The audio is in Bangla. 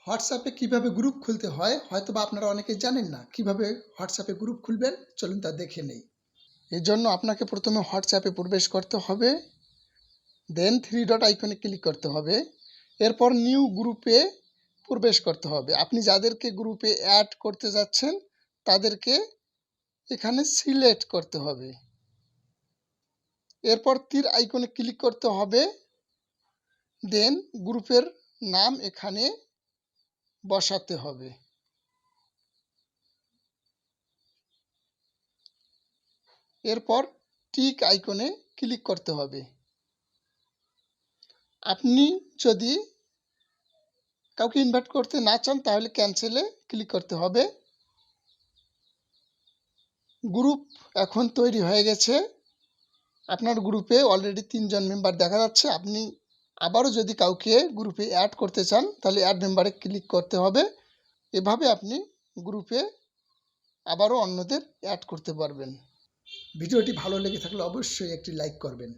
হোয়াটসঅ্যাপে কিভাবে গ্রুপ খুলতে হয় হয়তোবা আপনারা অনেকেই জানেন না। কিভাবে হোয়াটসঅ্যাপে গ্রুপ খুলবেন চলুন তা দেখে নেই। এর জন্য আপনাকে প্রথমে হোয়াটসঅ্যাপে প্রবেশ করতে হবে, দেন থ্রি ডট আইকনে ক্লিক করতে হবে, এরপর নিউ গ্রুপে প্রবেশ করতে হবে। আপনি যাদেরকে গ্রুপে অ্যাড করতে যাচ্ছেন তাদেরকে এখানে সিলেক্ট করতে হবে। এরপর তীর আইকনে ক্লিক করতে হবে, দেন গ্রুপের নাম এখানে বসাতে হবে। এরপর টিক আইকনে ক্লিক করতে হবে। আপনি যদি কাউকে ইনভাইট করতে না চান তাহলে ক্যান্সেলে ক্লিক করতে হবে। গ্রুপ এখন তৈরি হয়ে গেছে। আপনার গ্রুপে অলরেডি ৩ জন মেম্বার দেখা যাচ্ছে। আপনি আবারও যদি কাউকে গ্রুপে অ্যাড করতে চান তাহলে অ্যাড মেম্বারে ক্লিক করতে হবে। এভাবে আপনি গ্রুপে আবারও অন্যদের অ্যাড করতে পারবেন। ভিডিওটি ভালো লেগে থাকলে অবশ্যই একটি লাইক করবেন।